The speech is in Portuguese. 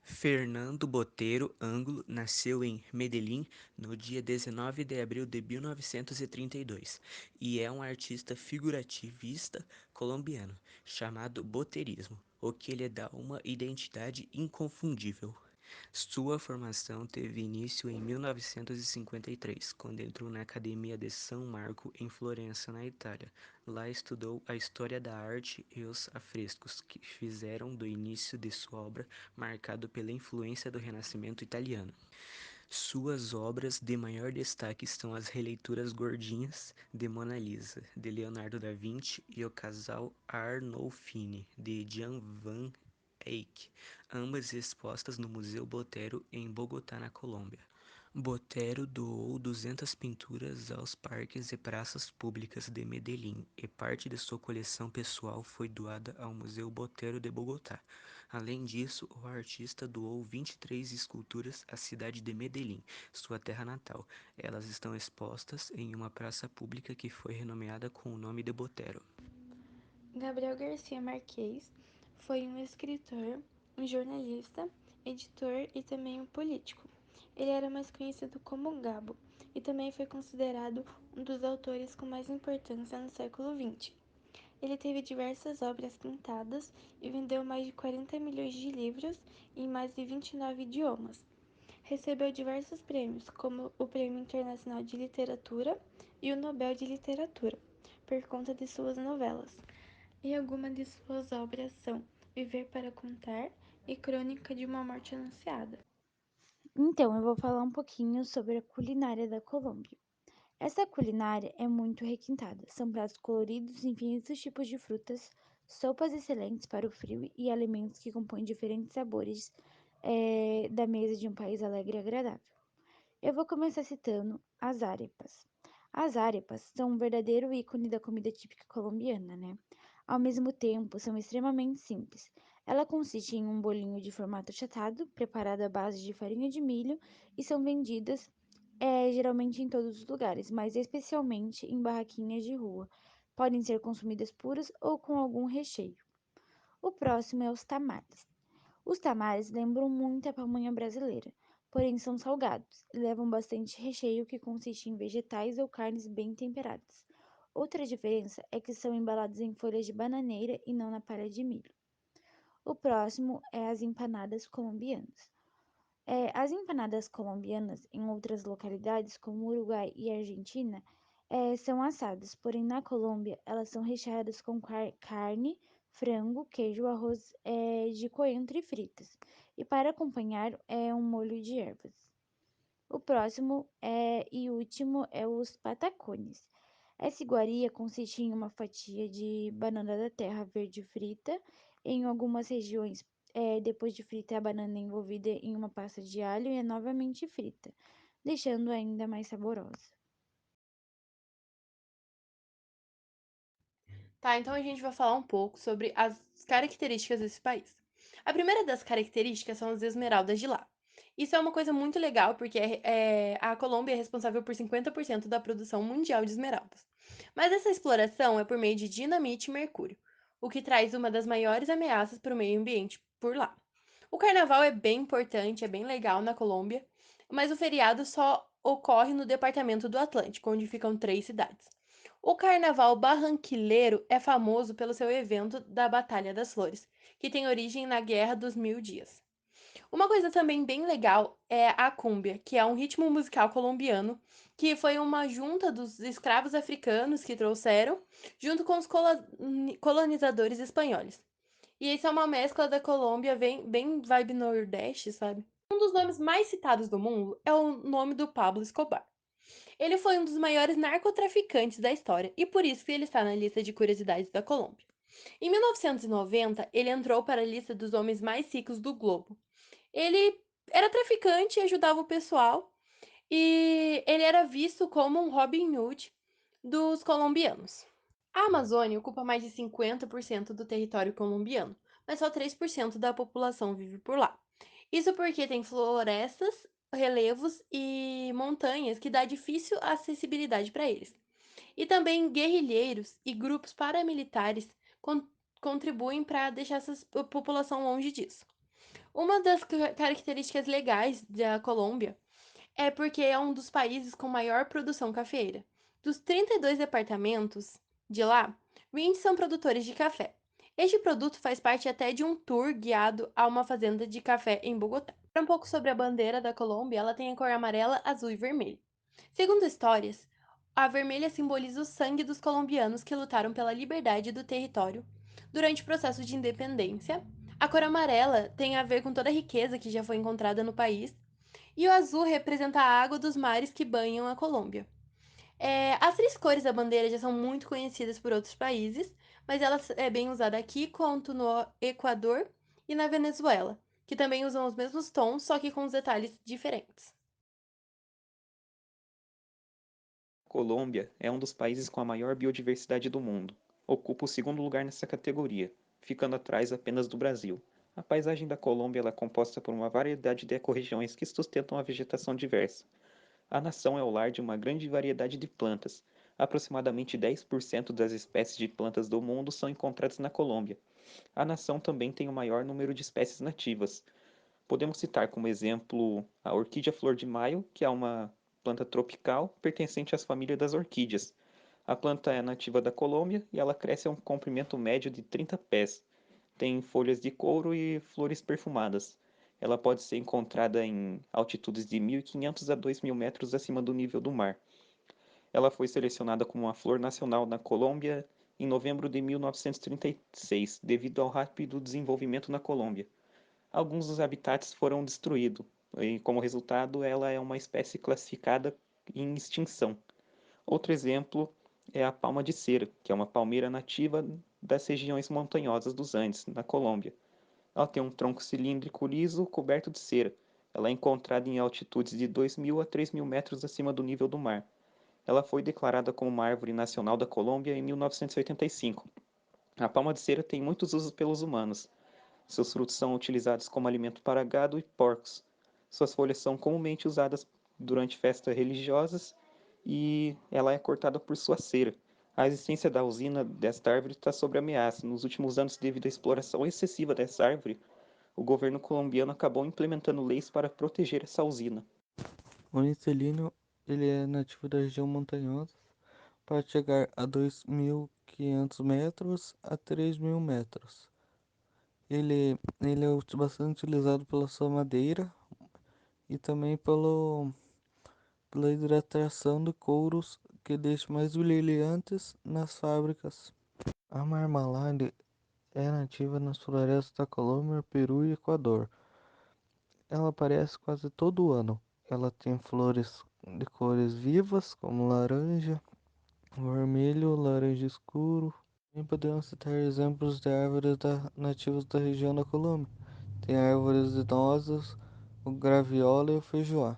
Fernando Botelho Ângulo nasceu em Medellín no dia 19 de abril de 1932 e é um artista figurativista colombiano chamado boterismo, o que lhe dá uma identidade inconfundível. Sua formação teve início em 1953, quando entrou na Academia de São Marco, em Florença, na Itália. Lá estudou a história da arte e os afrescos, que fizeram do início de sua obra marcado pela influência do Renascimento italiano. Suas obras de maior destaque são as releituras gordinhas de Mona Lisa, de Leonardo da Vinci, e o Casal Arnolfini, de Jan van Eyck, ambas expostas no Museu Botero em Bogotá, na Colômbia. Botero doou 200 pinturas aos parques e praças públicas de Medellín, e parte de sua coleção pessoal foi doada ao Museu Botero de Bogotá. Além disso, o artista doou 23 esculturas à cidade de Medellín, sua terra natal. Elas estão expostas em uma praça pública que foi renomeada com o nome de Botero. Gabriel Garcia Marques foi um escritor, um jornalista, editor e também um político. Ele era mais conhecido como Gabo e também foi considerado um dos autores com mais importância no século XX. Ele teve diversas obras pintadas e vendeu mais de 40 milhões de livros em mais de 29 idiomas. Recebeu diversos prêmios, como o Prêmio Internacional de Literatura e o Nobel de Literatura, por conta de suas novelas. E algumas de suas obras são Viver para Contar e Crônica de uma Morte Anunciada. Então, eu vou falar um pouquinho sobre a culinária da Colômbia. Essa culinária é muito requintada. São pratos coloridos, infinitos tipos de frutas, sopas excelentes para o frio e alimentos que compõem diferentes sabores da mesa de um país alegre e agradável. Eu vou começar citando as arepas. As arepas são um verdadeiro ícone da comida típica colombiana, né? Ao mesmo tempo, são extremamente simples. Ela consiste em um bolinho de formato achatado, preparado à base de farinha de milho, e são vendidas geralmente em todos os lugares, mas especialmente em barraquinhas de rua. Podem ser consumidas puras ou com algum recheio. O próximo é os tamales. Os tamales lembram muito a pamonha brasileira, porém são salgados e levam bastante recheio que consiste em vegetais ou carnes bem temperadas. Outra diferença é que são embalados em folhas de bananeira e não na palha de milho. O próximo é as empanadas colombianas. As empanadas colombianas em outras localidades, como Uruguai e Argentina, são assadas, porém na Colômbia elas são recheadas com carne, frango, queijo, arroz de coentro e fritas. E para acompanhar é um molho de ervas. O próximo e último é os patacones. Essa iguaria consiste em uma fatia de banana da terra verde frita. Em algumas regiões, depois de frita, a banana é envolvida em uma pasta de alho e é novamente frita, deixando ainda mais saborosa. Tá, então a gente vai falar um pouco sobre as características desse país. A primeira das características são as esmeraldas de lá. Isso é uma coisa muito legal, porque a Colômbia é responsável por 50% da produção mundial de esmeraldas. Mas essa exploração é por meio de dinamite e mercúrio, o que traz uma das maiores ameaças para o meio ambiente por lá. O carnaval é bem importante, é bem legal na Colômbia, mas o feriado só ocorre no departamento do Atlântico, onde ficam 3 cidades. O Carnaval Barranquilheiro é famoso pelo seu evento da Batalha das Flores, que tem origem na Guerra dos Mil Dias. Uma coisa também bem legal é a cúmbia, que é um ritmo musical colombiano que foi uma junta dos escravos africanos que trouxeram, junto com os colonizadores espanhóis. E isso é uma mescla da Colômbia bem vibe nordeste, sabe? Um dos nomes mais citados do mundo é o nome do Pablo Escobar. Ele foi um dos maiores narcotraficantes da história e por isso que ele está na lista de curiosidades da Colômbia. Em 1990, ele entrou para a lista dos homens mais ricos do globo. Ele era traficante e ajudava o pessoal, e ele era visto como um Robin Hood dos colombianos. A Amazônia ocupa mais de 50% do território colombiano, mas só 3% da população vive por lá. Isso porque tem florestas, relevos e montanhas que dá difícil acessibilidade para eles. E também guerrilheiros e grupos paramilitares contribuem para deixar essa população longe disso. Uma das características legais da Colômbia é porque é um dos países com maior produção cafeeira. Dos 32 departamentos de lá, 20 são produtores de café. Este produto faz parte até de um tour guiado a uma fazenda de café em Bogotá. Um pouco sobre a bandeira da Colômbia, ela tem a cor amarela, azul e vermelho. Segundo histórias, a vermelha simboliza o sangue dos colombianos que lutaram pela liberdade do território durante o processo de independência. A cor amarela tem a ver com toda a riqueza que já foi encontrada no país e o azul representa a água dos mares que banham a Colômbia. As três cores da bandeira já são muito conhecidas por outros países, mas ela é bem usada aqui quanto no Equador e na Venezuela, que também usam os mesmos tons, só que com os detalhes diferentes. Colômbia é um dos países com a maior biodiversidade do mundo. Ocupa o segundo lugar nessa categoria, ficando atrás apenas do Brasil. A paisagem da Colômbia é composta por uma variedade de ecorregiões que sustentam a vegetação diversa. A nação é o lar de uma grande variedade de plantas. Aproximadamente 10% das espécies de plantas do mundo são encontradas na Colômbia. A nação também tem o maior número de espécies nativas. Podemos citar como exemplo a orquídea flor de maio, que é uma planta tropical pertencente às famílias das orquídeas. A planta é nativa da Colômbia e ela cresce a um comprimento médio de 30 pés. Tem folhas de couro e flores perfumadas. Ela pode ser encontrada em altitudes de 1.500 a 2.000 metros acima do nível do mar. Ela foi selecionada como uma flor nacional na Colômbia em novembro de 1936, devido ao rápido desenvolvimento na Colômbia. Alguns dos habitats foram destruídos, e como resultado, ela é uma espécie classificada em extinção. Outro exemplo é a palma de cera, que é uma palmeira nativa das regiões montanhosas dos Andes, na Colômbia. Ela tem um tronco cilíndrico liso coberto de cera. Ela é encontrada em altitudes de 2.000 a 3.000 metros acima do nível do mar. Ela foi declarada como uma árvore nacional da Colômbia em 1985. A palma de cera tem muitos usos pelos humanos. Seus frutos são utilizados como alimento para gado e porcos. Suas folhas são comumente usadas durante festas religiosas e ela é cortada por sua cera. A existência da usina desta árvore está sob ameaça. Nos últimos anos, devido à exploração excessiva dessa árvore, o governo colombiano acabou implementando leis para proteger essa usina. O Nicelino, ele é nativo da região montanhosa, pode chegar a 2.500 metros a 3.000 metros. Ele é bastante utilizado pela sua madeira e também pela hidratação de couros que deixa mais brilhantes nas fábricas. A marmalade é nativa nas florestas da Colômbia, Peru e Equador. Ela aparece quase todo ano. Ela tem flores de cores vivas, como laranja, vermelho, laranja escuro. Também podemos citar exemplos de árvores nativas da região da Colômbia. Tem árvores idosas, o graviola e o feijoá.